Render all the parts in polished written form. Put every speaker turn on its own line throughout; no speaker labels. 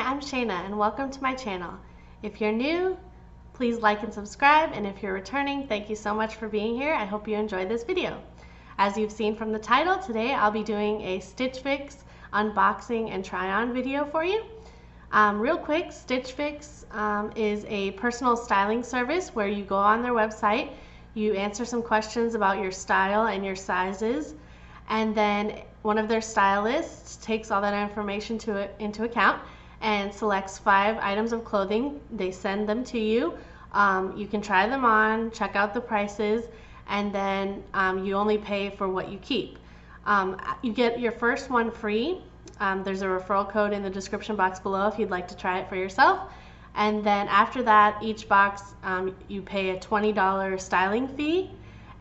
I'm Shayna and welcome to my channel. If you're new, please like and subscribe, and if you're returning, thank you so much for being here. I hope you enjoyed this video. As you've seen from the title, today I'll be doing a Stich Fix unboxing and try-on video for you. Real quick, Stich Fix is a personal styling service where you go on their website, you answer some questions about your style and your sizes, and then one of their stylists takes all that information into account and selects 5 items of clothing. They send them to you. You can try them on, check out the prices, and then you only pay for what you keep. You get your first one free. There's a referral code in the description box below if you'd like to try it for yourself. And then after that, each box you pay a $20 styling fee,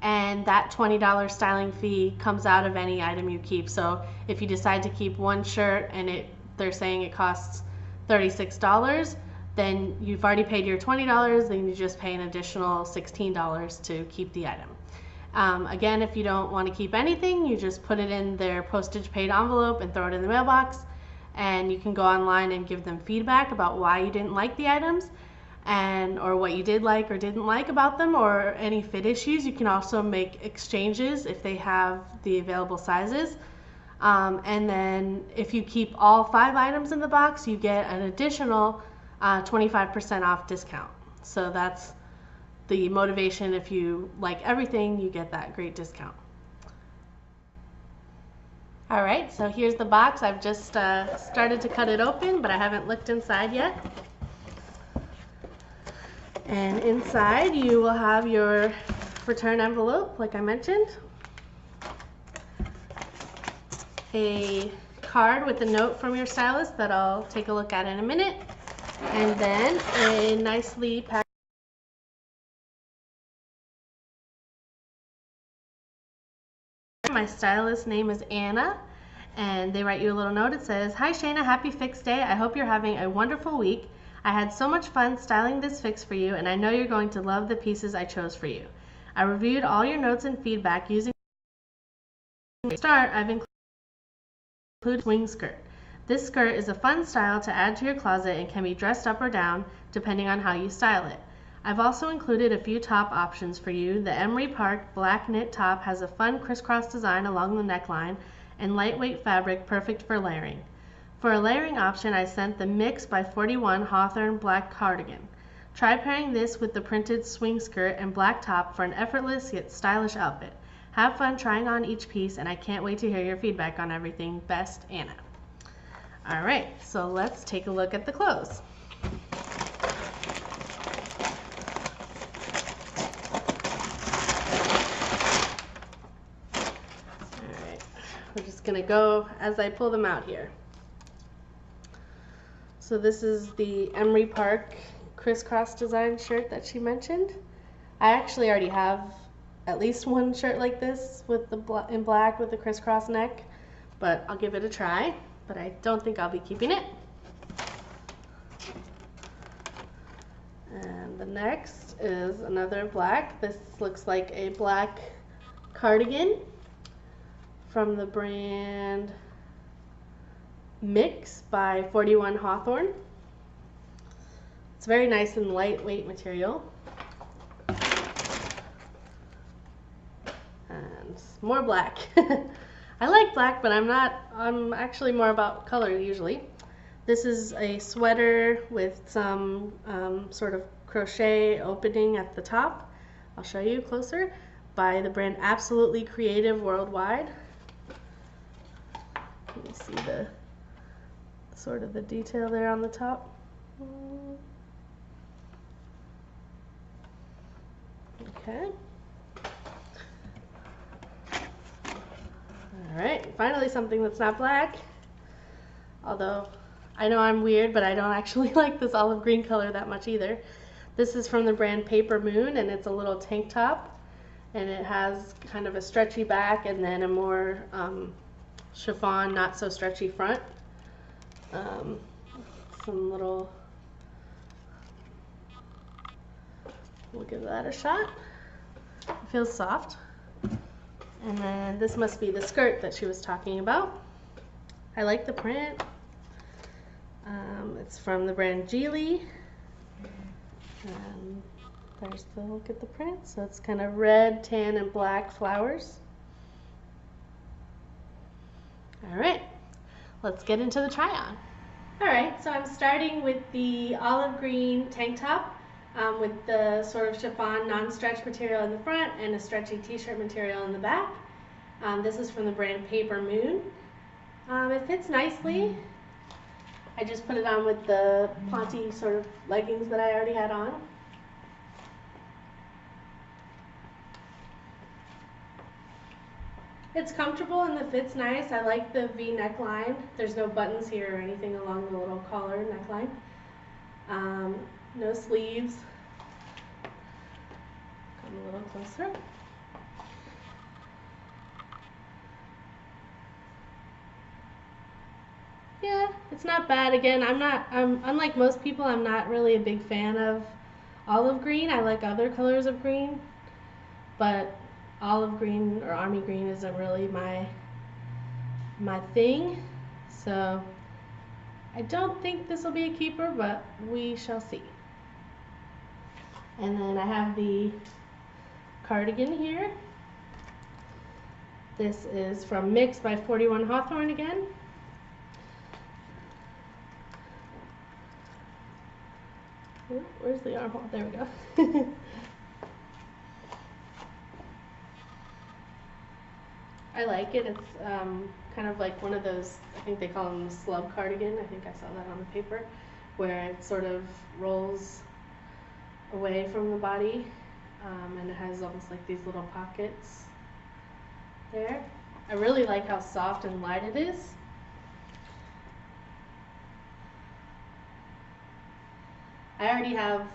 and that $20 styling fee comes out of any item you keep. So if you decide to keep one shirt and they're saying it costs $36, then you've already paid your $20, then you just pay an additional $16 to keep the item. Again, if you don't want to keep anything, you just put it in their postage paid envelope and throw it in the mailbox, and you can go online and give them feedback about why you didn't like the items or what you did like or didn't like about them, or any fit issues. You can also make exchanges if they have the available sizes. And then if you keep all 5 items in the box, you get an additional 25% off discount. So that's the motivation. If you like everything, you get that great discount. Alright, so here's the box. I've just started to cut it open, but I haven't looked inside yet. And inside you will have your return envelope, like I mentioned, a card with a note from your stylist that I'll take a look at in a minute, and then a nicely packed My stylist's name is Anna, and they write you a little note. It says, "Hi Shayna, happy fix day. I hope you're having a wonderful week. I had so much fun styling this fix for you, and I know you're going to love the pieces I chose for you. I reviewed all your notes and feedback using to start. I've included swing skirt. This skirt is a fun style to add to your closet and can be dressed up or down depending on how you style it. I've also included a few top options for you. The Emery Park black knit top has a fun crisscross design along the neckline and lightweight fabric perfect for layering. For a layering option, I sent the Mix by 41 Hawthorne black cardigan. Try pairing this with the printed swing skirt and black top for an effortless yet stylish outfit. Have fun trying on each piece, and I can't wait to hear your feedback on everything. Best, Anna." Alright, so let's take a look at the clothes. Alright, we're just going to go as I pull them out here. So this is the Emery Park crisscross design shirt that she mentioned. I actually already have at least one shirt like this with in black with the crisscross neck, but I'll give it a try. But I don't think I'll be keeping it. And the next is another black. This looks like a black cardigan from the brand Mix by 41 Hawthorne. It's very nice and lightweight material. And more black. I like black, but I'm actually more about color usually. This is a sweater with some sort of crochet opening at the top. I'll show you closer. By the brand Absolutely Creative Worldwide. Let me see the sort of the detail there on the top. Okay. Alright, finally something that's not black. Although, I know I'm weird, but I don't actually like this olive green color that much either. This is from the brand Paper Moon, and it's a little tank top. And it has kind of a stretchy back and then a more chiffon, not so stretchy front. Some little, we'll give that a shot. It feels soft. And then this must be the skirt that she was talking about. I like the print. It's from the brand GwynnieBee. There's the look at the print. So it's kind of red, tan, and black flowers. All right, let's get into the try on. All right, so I'm starting with the olive green tank top with the sort of chiffon non-stretch material in the front and a stretchy t-shirt material in the back. This is from the brand Paper Moon. It fits nicely. I just put it on with the Ponte sort of leggings that I already had on. It's comfortable and the fit's nice. I like the V neckline. There's no buttons here or anything along the little collar neckline. No sleeves. Come a little closer. Yeah, it's not bad. Again, unlike most people, I'm not really a big fan of olive green. I like other colors of green, but olive green or army green isn't really my thing. So I don't think this will be a keeper, but we shall see. And then I have the cardigan here. This is from Mix by 41 Hawthorne again. Where's the armhole? There we go. I like it. It's kind of like one of those, I think they call them the slub cardigan. I think I saw that on the paper, where it sort of rolls away from the body, and it has almost like these little pockets there. I really like how soft and light it is. I already have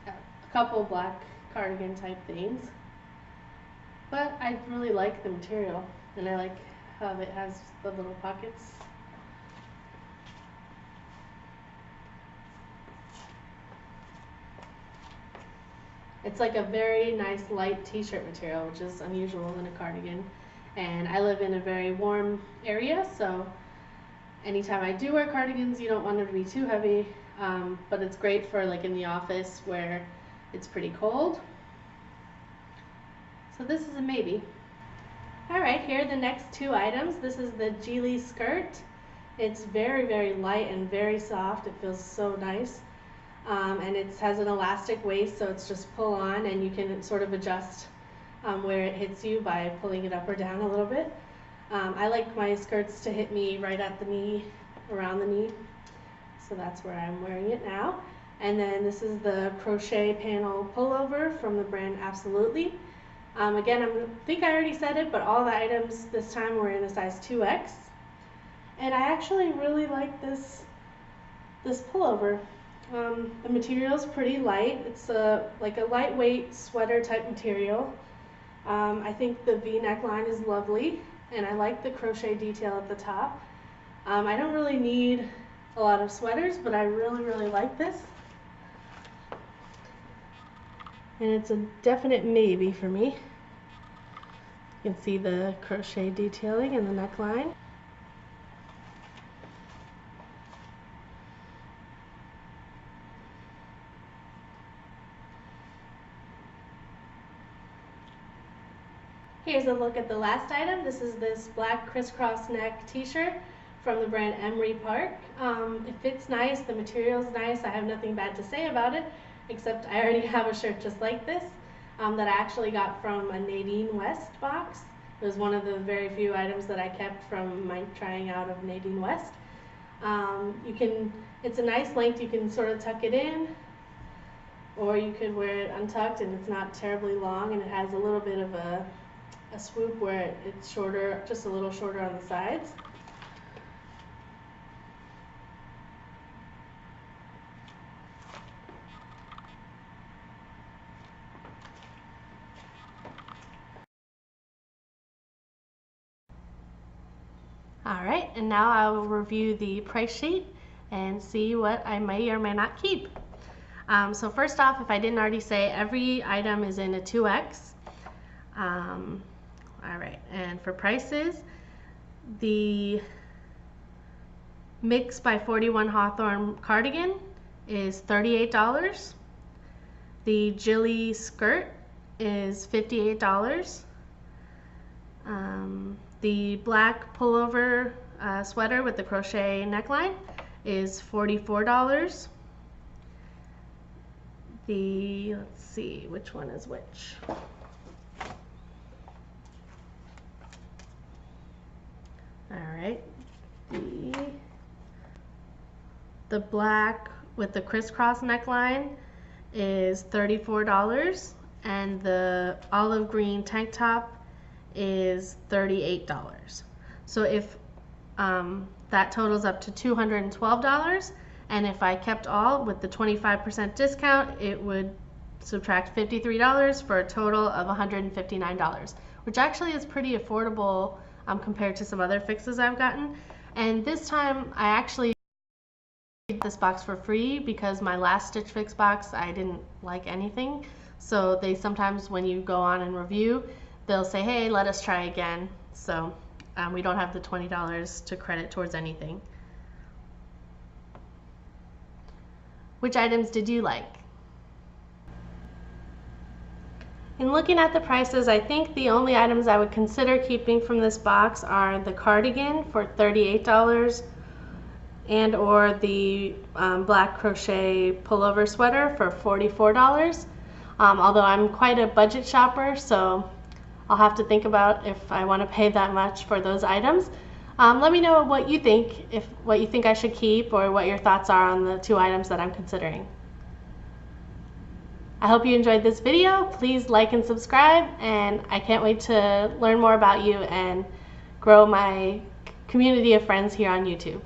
a couple black cardigan type things, but I really like the material, and I like how it has the little pockets. It's like a very nice light t-shirt material, which is unusual in a cardigan. And I live in a very warm area, so anytime I do wear cardigans, you don't want them to be too heavy, but it's great for like in the office where it's pretty cold. So this is a maybe. All right, here are the next two items. This is the GwynnieBee skirt. It's very, very light and very soft. It feels so nice. And it has an elastic waist, so it's just pull on, and you can sort of adjust where it hits you by pulling it up or down a little bit. I like my skirts to hit me right at the knee, around the knee, so that's where I'm wearing it now. And then this is the crochet panel pullover from the brand Absolutely. Again, I think I already said it, but all the items this time were in a size 2X. And I actually really like this pullover. The material is pretty light. It's like a lightweight sweater type material. I think the V neckline is lovely, and I like the crochet detail at the top. I don't really need a lot of sweaters, but I really, really like this. And it's a definite maybe for me. You can see the crochet detailing in the neckline. Here's a look at the last item. This is this black crisscross neck t-shirt from the brand Emery Park. It fits nice, the material's nice. I have nothing bad to say about it, except I already have a shirt just like this that I actually got from a Nadine West box. It was one of the very few items that I kept from my trying out of Nadine West. It's a nice length. You can sort of tuck it in, or you could wear it untucked, and it's not terribly long, and it has a little bit of a swoop where it's shorter, just a little shorter on the sides. All right, and now I will review the price sheet and see what I may or may not keep. So first off, if I didn't already say, every item is in a 2X. All right, and for prices, the Mix by 41 Hawthorne cardigan is $38. The Jilly skirt is $58. The black pullover sweater with the crochet neckline is $44. Let's see, which one is which? Alright, the black with the crisscross neckline is $34, and the olive green tank top is $38. So if that totals up to $212, and if I kept all with the 25% discount, it would subtract $53 for a total of $159, which actually is pretty affordable compared to some other fixes I've gotten. And this time I actually got this box for free because my last Stitch Fix box I didn't like anything. So they sometimes, when you go on and review, they'll say, hey, let us try again. So we don't have the $20 to credit towards anything. Which items did you like? In looking at the prices, I think the only items I would consider keeping from this box are the cardigan for $38 and or the black crochet pullover sweater for $44. Although I'm quite a budget shopper, so I'll have to think about if I want to pay that much for those items. Let me know what you think, what you think I should keep, or what your thoughts are on the two items that I'm considering. I hope you enjoyed this video. Please like and subscribe, and I can't wait to learn more about you and grow my community of friends here on YouTube.